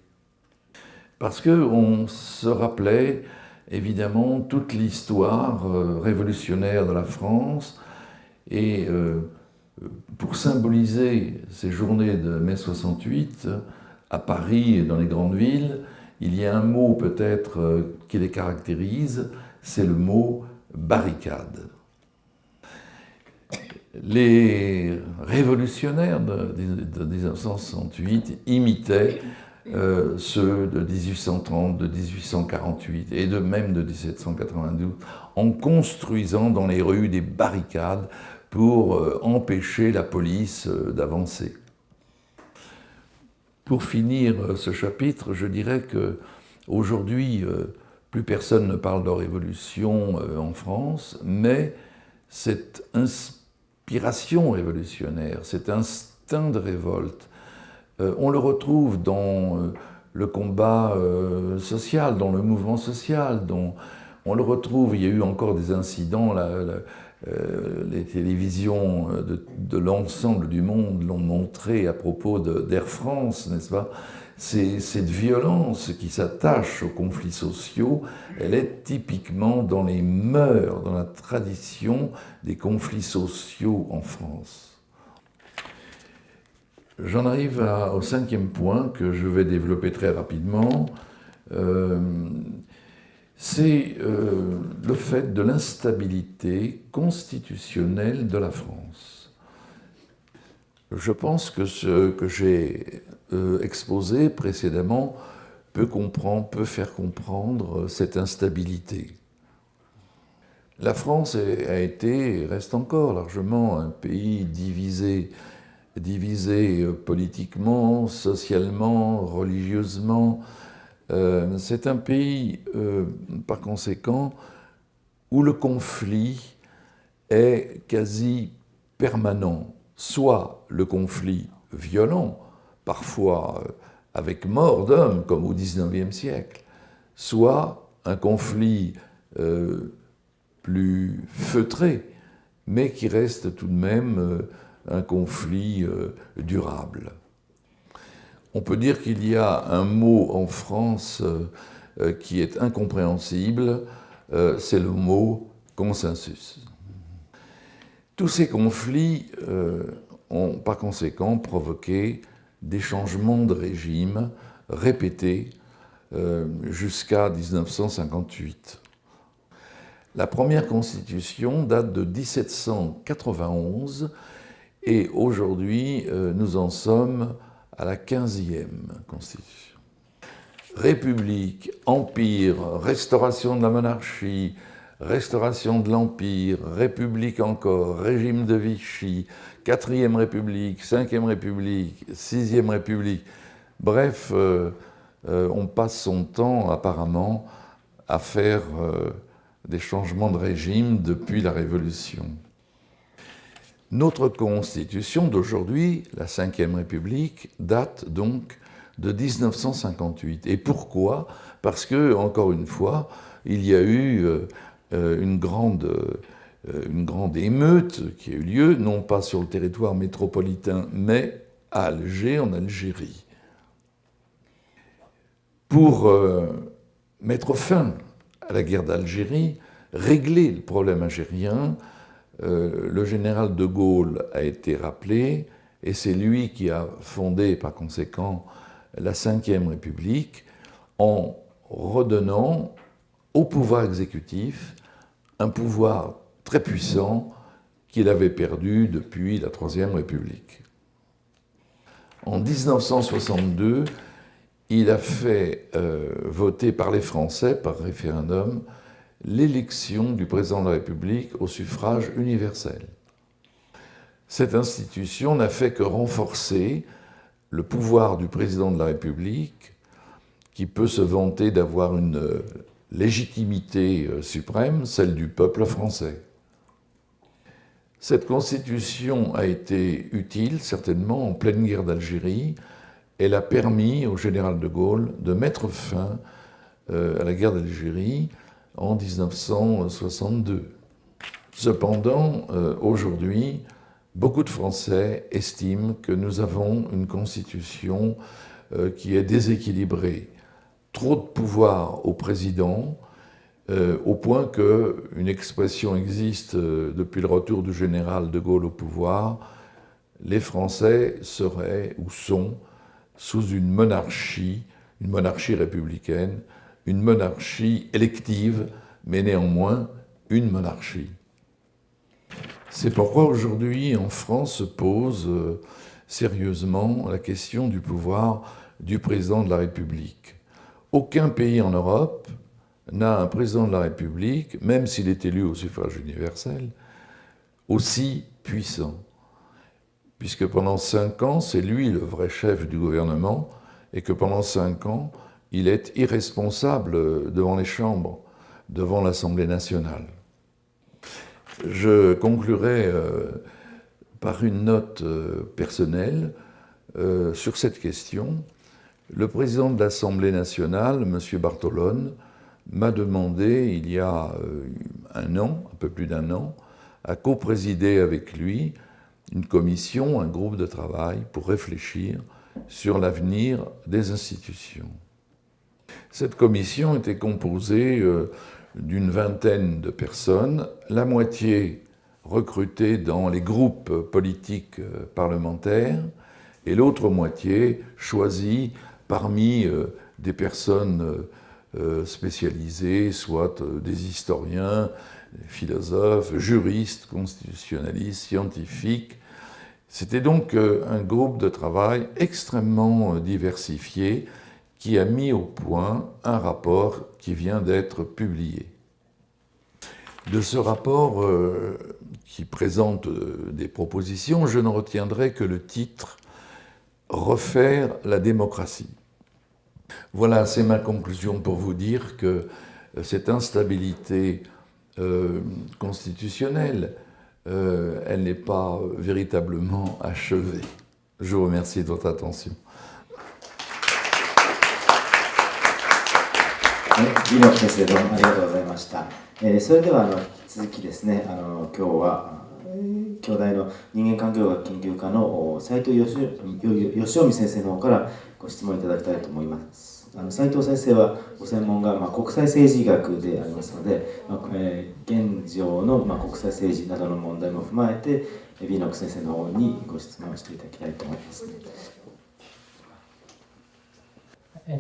Speaker 2: Parce qu'on se rappelait évidemment toute l'histoire révolutionnaire de la France et pour symboliser ces journées de mai 68, à Paris et dans les grandes villes, il y a un mot peut-être qui les caractérise, c'est le mot barricade. Les révolutionnaires de 1968 imitaient ceux de 1830, de 1848 et même de 1792 en construisant dans les rues des barricades pour empêcher la police d'avancer. Pour finir ce chapitre, je dirais qu'aujourd'hui, plus personne ne parle de révolution en France, mais cette inspiration révolutionnaire, cet instinct de révolte, on le retrouve dans le combat social, dans le mouvement social, on le retrouve, il y a eu encore des incidents, les télévisions de l'ensemble du monde l'ont montré à propos d'Air France, n'est-ce pas? Cette violence qui s'attache aux conflits sociaux, elle est typiquement dans les mœurs, dans la tradition des conflits sociaux en France. J'en arrive au 5e point que je vais développer très rapidement. C'est le fait de l'instabilité constitutionnelle de la France. Je pense que ce que j'ai exposé précédemment peut faire comprendre cette instabilité. La France a été et reste encore largement un pays divisé politiquement, socialement, religieusement. C'est un pays, par conséquent, où le conflit est quasi permanent. Soit le conflit violent, parfois avec mort d'hommes, comme au XIXe siècle, soit un conflit plus feutré, mais qui reste tout de même un conflit durable. On peut dire qu'il y a un mot en France qui est incompréhensible, c'est le mot consensus. Tous ces conflits ont par conséquent provoqué des changements de régime répétés jusqu'à 1958. La première constitution date de 1791 et aujourd'hui nous en sommes à la 15e constitution. République, empire, restauration de la monarchie, restauration de l'empire, république encore, régime de Vichy, 4e république, 5e république, 6e république. Bref, on passe son temps apparemment à faire des changements de régime depuis la Révolution. Notre constitution d'aujourd'hui, la 5e République, date donc de 1958. Et pourquoi? Parce que, encore une fois, il y a eu une grande émeute qui a eu lieu, non pas sur le territoire métropolitain, mais à Alger, en Algérie. Pour mettre fin à la guerre d'Algérie, régler le problème algérien, le général de Gaulle a été rappelé, et c'est lui qui a fondé, par conséquent, la 5e République, en redonnant au pouvoir exécutif un pouvoir très puissant qu'il avait perdu depuis la 3e République. En 1962, il a fait voter par les Français, par référendum, l'élection du président de la République au suffrage universel. Cette institution n'a fait que renforcer le pouvoir du président de la République, qui peut se vanter d'avoir une légitimité suprême, celle du peuple français. Cette constitution a été utile, certainement, en pleine guerre d'Algérie. Elle a permis au général de Gaulle de mettre fin à la guerre d'Algérie en 1962. Cependant, aujourd'hui, beaucoup de Français estiment que nous avons une constitution qui est déséquilibrée. Trop de pouvoir au président, au point qu'une expression existe depuis le retour du général de Gaulle au pouvoir, les Français seraient ou sont sous une monarchie une monarchie républicaine, une monarchie élective, mais néanmoins une monarchie. C'est pourquoi aujourd'hui en France se pose sérieusement la question du pouvoir du président de la République. Aucun pays en Europe n'a un président de la République, même s'il est élu au suffrage universel, aussi puissant. Puisque pendant 5 ans, c'est lui le vrai chef du gouvernement, et que pendant 5 ans, il est irresponsable devant les chambres, devant l'Assemblée nationale. Je conclurai par une note personnelle sur cette question. Le président de l'Assemblée nationale, M. Bartolone, m'a demandé, il y a un an, un peu plus d'1 an, à coprésider avec lui une commission, un groupe de travail pour réfléchir sur l'avenir des institutions. Cette commission était composée d'une vingtaine de personnes, la moitié recrutées dans les groupes politiques parlementaires et l'autre moitié choisie parmi des personnes spécialisées, soit des historiens, des philosophes, juristes, constitutionnalistes, scientifiques. C'était donc un groupe de travail extrêmement diversifié qui a mis au point un rapport qui vient d'être publié. De ce rapport qui présente des propositions, je ne retiendrai que le titre « Refaire la démocratie ». Voilà, c'est ma conclusion pour vous dire que cette instabilité constitutionnelle, elle n'est pas véritablement achevée. Je vous remercie de votre attention.
Speaker 1: 李野先生どうもありがとうございました。それでは引き続きですね、今日は京大の人間環境学研究科の斉藤義臣先生の方からご質問いただきたいと思います。斉藤先生はご専門が国際政治学でありますので、現状の国際政治などの問題も踏まえてビノック先生の方にご質問していただきたいと思います。
Speaker 3: こ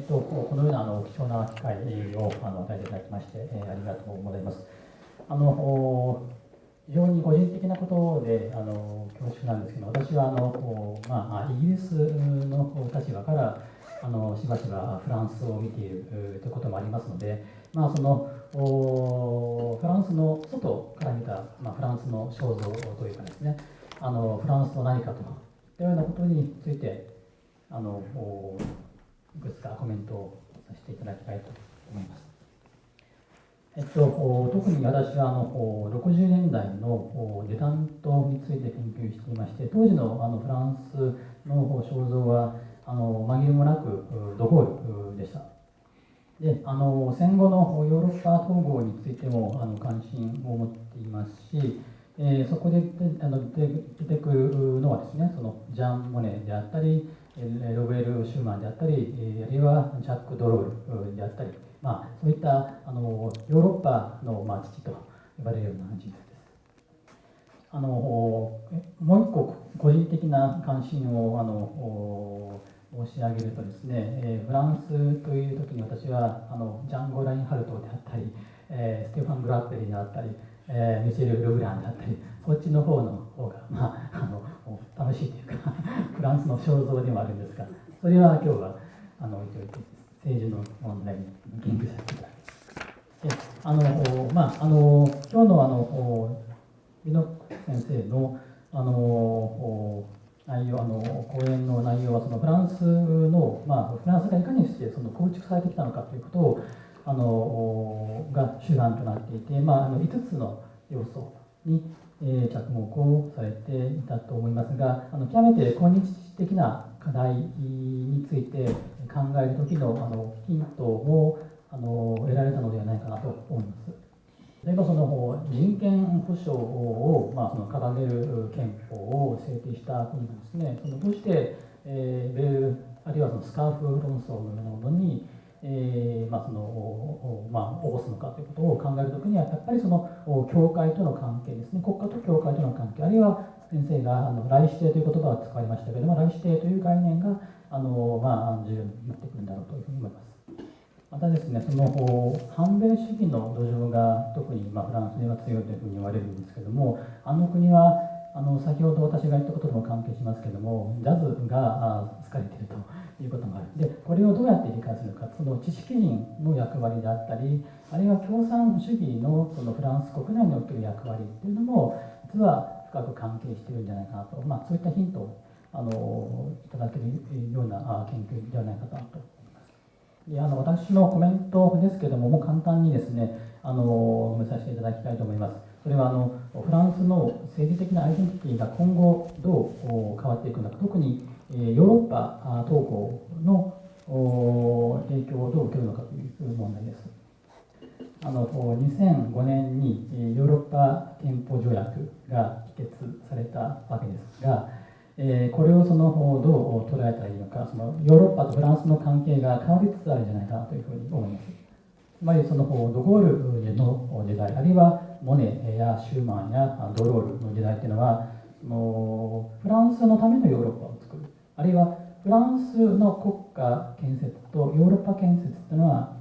Speaker 3: のような貴重な機会を与えていただきまして、ありがとうございます。非常に個人的なことで恐縮なんですけど、私はイギリスの立場からしばしばフランスを見ているということもありますので、そのフランスの外から見た、フランスの肖像というかですね、フランスと何かといったようなことについていくつかコメントをさせていただきたいと思います。特に私は60年代のデタントについて研究していまして、当時のフランスの肖像は紛れもなくドゴールでした。で戦後のヨーロッパ統合についても関心を持っていますし、そこで出てくるのはですね、そのジャン・モネであったり、ロベル・シューマンであったり、あるいはジャック・ドロールであったり、そういったヨーロッパの父と呼ばれるような人物です。もう一個個人的な関心を申し上げるとですね、フランスという時に私はジャンゴ・ラインハルトであったり、ステファン・グラッペリであったり、ミシェル・ルブランであったり、そっちの方が楽しいというかフランスの肖像でもあるんですが、それは今日は置いといて政治の問題に言及させていただきます。今日のビノック先生の内容講演の内容はそのフランスがいかにして構築されてきたのかということをが主眼となっていて、5つの要素に着目をされていたと思いますが、極めて今日的な課題について考える時のヒントも得られたのではないかなと思います。例えば人権保障を掲げる憲法を制定した国がですね、どうしてベールあるいはスカーフ論争のようなものに起こすのかということを考えるときには、やっぱり教会との関係ですね、国家と教会との関係、あるいは先生が来指定という言葉が使われましたけれども、来指定という概念が重要になってくるんだろうというふうに思います。またですね、その反米主義の土壌が特にフランスでは強いというふうに言われるんですけども、国は先ほど私が言ったこととも関係しますけども、ジャズが好かれているということがある。で、これをどうやって理解するか、その知識人の役割であったり、あるいは共産主義のそのフランス国内における役割っていうのも、実は深く関係しているんじゃないかなと、そういったヒントをいただけるような研究ではないかと思います。私のコメントですけれども、もう簡単にですね、述べさせていただきたいと思います。それはフランスの政治的なアイデンティティが今後どう変わっていくのか、特にヨーロッパ統合の影響をどう受けるのかという問題です。2005年にヨーロッパ憲法条約が議決されたわけですが、これをどう捉えたらいいのか、ヨーロッパとフランスの関係が変わりつつあるんじゃないかなというふうに思います。つまりドゴールの時代、あるいはモネやシューマンやドロールの時代というのは、フランスのためのヨーロッパを作る、あるいはフランスの国家建設とヨーロッパ建設というのは、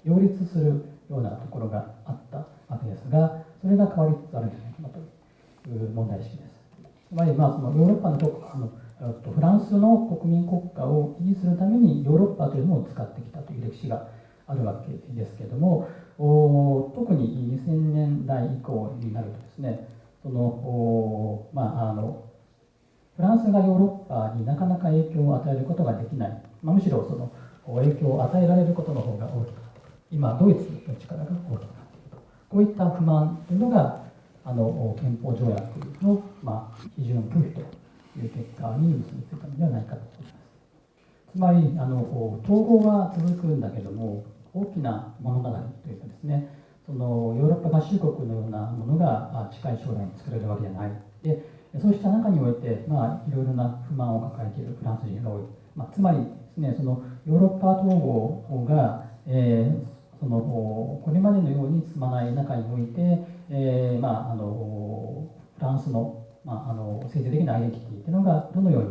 Speaker 3: 両立するようなところがあったわけですが、それが変わりつつあるんじゃないかなという問題意識です。つまり、そのヨーロッパのフランスの国民国家を維持するためにヨーロッパというのを使ってきたという歴史があるわけですけれども、特に2000年代以降になるとですね、フランスがヨーロッパになかなか影響を与えることができない、むしろその影響を与えられることの方が大きくなっている、今ドイツの力が大きくなっていると、こういった不満というのが憲法条約の、批准拒否という結果に結びついたのではないかと思います。つまり統合は続くんだけども、大きな物語というかですね、ヨーロッパ合衆国のようなものが近い将来に作れるわけではない。で、そうした中において、いろいろな不満を抱えているフランス人が多い。つまりですね、ヨーロッパ統合が、これまでのように進まない中において、フランスの、政治的なアイデンティティというのがどのように、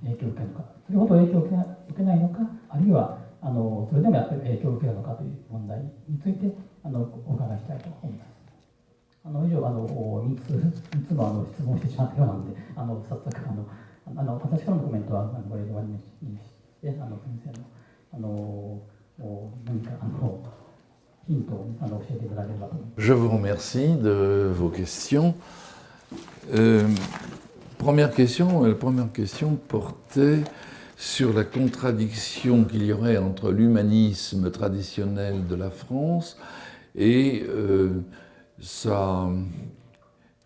Speaker 3: 影響を受けるのか、それほど影響を受けないのか、あるいはそれでもやっぱり影響を受けるのかという問題についてお伺いしたいと思います。以上3つの質問をしてしまったようなので、早速私からのコメントはこれで終わりにして、先生の何かヒントを教えていただければと思います。
Speaker 2: Je vous remercie de vos questions. La première question portait sur la contradiction qu'il y aurait entre l'humanisme traditionnel de la France et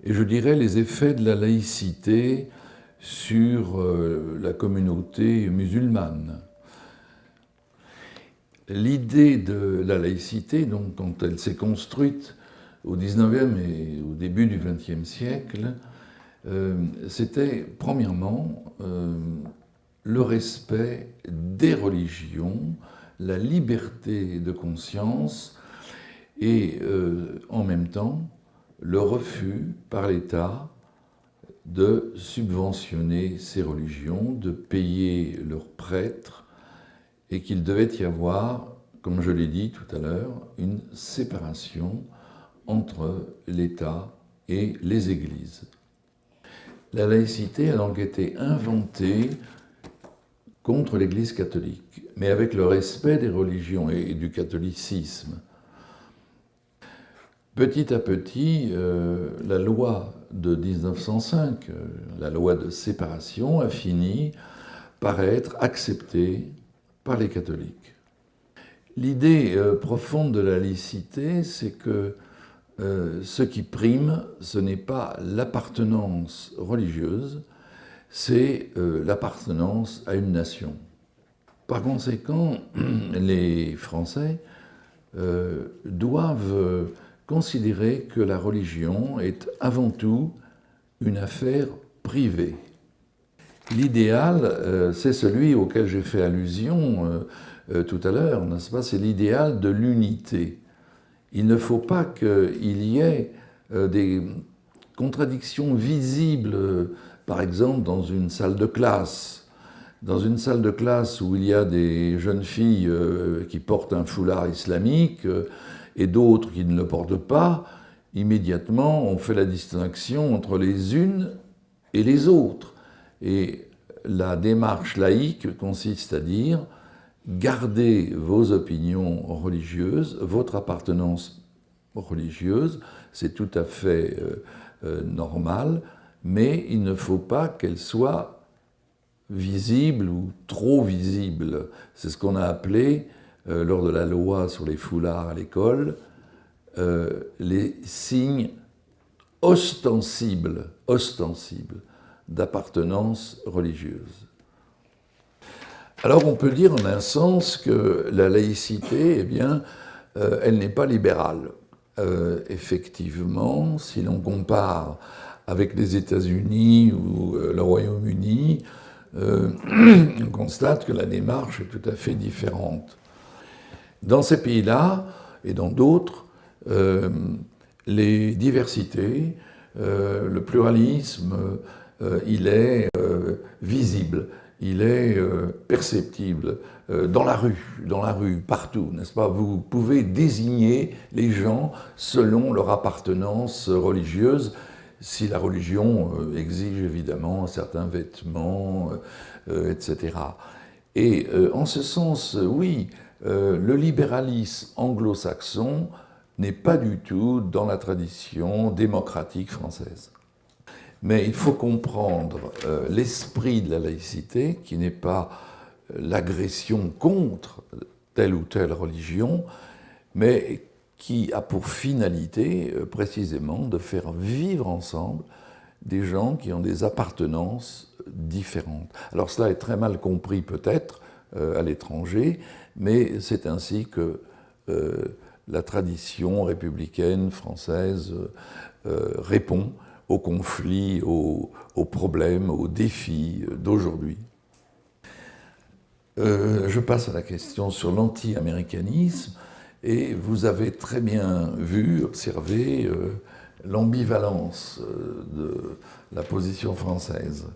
Speaker 2: je dirais les effets de la laïcité sur la communauté musulmane. L'idée de la laïcité, donc, quand elle s'est construite au XIXe et au début du XXe siècle, c'était premièrement le respect des religions, la liberté de conscience et en même temps le refus par l'État de subventionner ces religions, de payer leurs prêtres, et qu'il devait y avoir, comme je l'ai dit tout à l'heure, une séparation entre l'État et les églises. La laïcité a donc été inventée contre l'Église catholique, mais avec le respect des religions et du catholicisme. Petit à petit, la loi de 1905, la loi de séparation, a fini par être acceptée par les catholiques. L'idée profonde de la laïcité, c'est que ce qui prime, ce n'est pas l'appartenance religieuse, c'est l'appartenance à une nation. Par conséquent, les Français doivent considérer que la religion est avant tout une affaire privée. L'idéal, c'est celui auquel j'ai fait allusion tout à l'heure, n'est-ce pas? C'est l'idéal de l'unité. Il ne faut pas qu'il y ait des contradictions visibles, par exemple dans une salle de classe, dans une salle de classe où il y a des jeunes filles qui portent un foulard islamique et d'autres qui ne le portent pas, immédiatement on fait la distinction entre les unes et les autres. Et la démarche laïque consiste à dire gardez vos opinions religieuses, votre appartenance religieuse, c'est tout à fait normal, mais il ne faut pas qu'elle soit visible ou trop visible. C'est ce qu'on a appelé, lors de la loi sur les foulards à l'école, les signes ostensibles d'appartenance religieuse. Alors on peut dire en un sens que la laïcité, eh bien, elle n'est pas libérale. Effectivement, si l'on compare avec les États-Unis ou le Royaume-Uni, on constate que la démarche est tout à fait différente. Dans ces pays-là, et dans d'autres, les diversités, le pluralisme, il est visible, il est perceptible dans la rue, partout, n'est-ce pas? Vous pouvez désigner les gens selon leur appartenance religieuse, si la religion exige évidemment certains vêtements, etc. Et en ce sens, oui, le libéralisme anglo-saxon n'est pas du tout dans la tradition démocratique française. Mais il faut comprendre l'esprit de la laïcité, qui n'est pas l'agression contre telle ou telle religion, mais qui a pour finalité précisément de faire vivre ensemble des gens qui ont des appartenances différentes. Alors cela est très mal compris peut-être à l'étranger, mais c'est ainsi que la tradition républicaine française répond aux conflits, aux problèmes, aux défis d'aujourd'hui. Je passe à la question sur l'anti-américanisme, et vous avez très bien vu, observé l'ambivalence de la position française.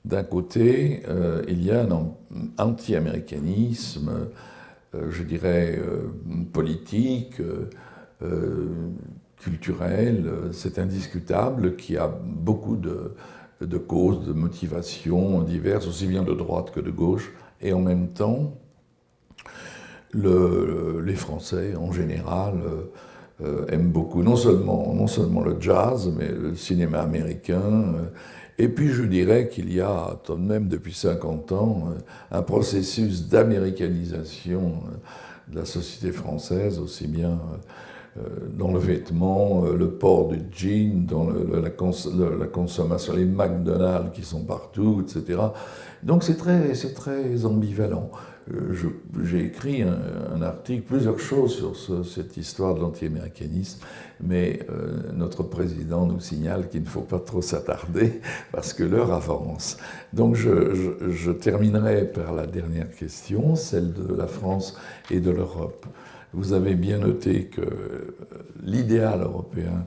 Speaker 2: D'un côté, il y a un anti-américanisme, je dirais, politique, culturel, c'est indiscutable, qui a beaucoup de causes, de motivations diverses, aussi bien de droite que de gauche, et en même temps, les Français en général aiment beaucoup non seulement le jazz, mais le cinéma américain. Et puis je dirais qu'il y a tout de même depuis 50 ans un processus d'américanisation de la société française, aussi bien dans le vêtement, le port du jean, dans la consommation, les McDonald's qui sont partout, etc. Donc c'est très ambivalent. J'ai écrit un article, plusieurs choses sur cette histoire de l'anti-américanisme, mais notre président nous signale qu'il ne faut pas trop s'attarder parce que l'heure avance. Donc je terminerai par la dernière question, celle de la France et de l'Europe. Vous avez bien noté que l'idéal européen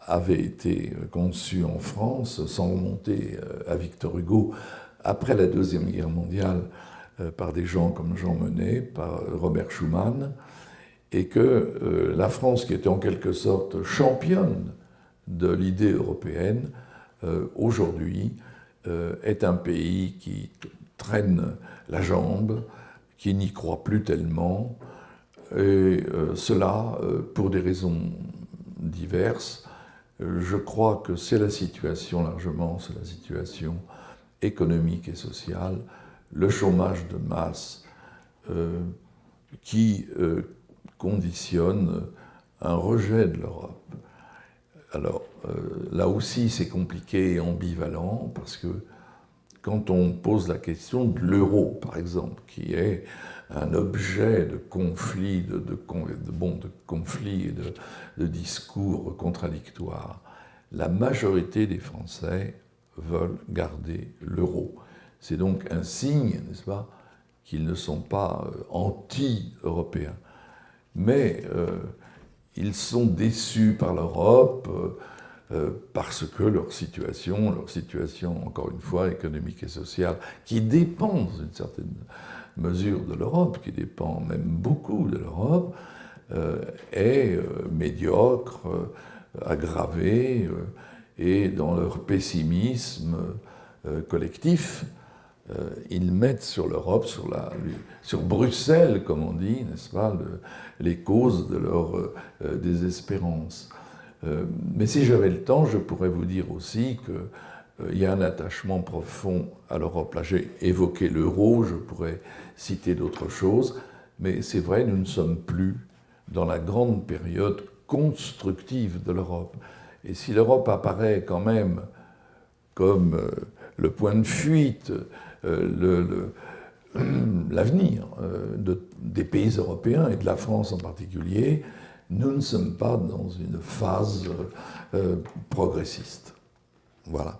Speaker 2: avait été conçu en France, sans remonter à Victor Hugo, après la Deuxième Guerre mondiale, par des gens comme Jean Monnet, par Robert Schuman, et que la France, qui était en quelque sorte championne de l'idée européenne, aujourd'hui est un pays qui traîne la jambe, qui n'y croit plus tellement, et cela pour des raisons diverses. Je crois que c'est la situation largement, c'est la situation économique et sociale, le chômage de masse qui conditionne un rejet de l'Europe. Alors là aussi c'est compliqué et ambivalent parce que quand on pose la question de l'euro, par exemple, qui est un objet de conflit, de conflits et de discours contradictoires, la majorité des Français veulent garder l'euro. C'est donc un signe, n'est-ce pas, qu'ils ne sont pas anti-européens. Mais ils sont déçus par l'Europe, parce que leur situation, encore une fois, économique et sociale, qui dépend dans une certaine mesure de l'Europe, qui dépend même beaucoup de l'Europe, est médiocre, aggravée, et dans leur pessimisme collectif, ils mettent sur l'Europe, sur Bruxelles, comme on dit, n'est-ce pas, les causes de leur désespérance. Mais si j'avais le temps, je pourrais vous dire aussi qu'il y a un attachement profond à l'Europe. Là, j'ai évoqué l'euro, je pourrais citer d'autres choses, mais c'est vrai, nous ne sommes plus dans la grande période constructive de l'Europe. Et si l'Europe apparaît quand même comme le point de fuite, l'avenir des pays européens et de la France en particulier, nous ne sommes pas dans une phase progressiste. Voilà.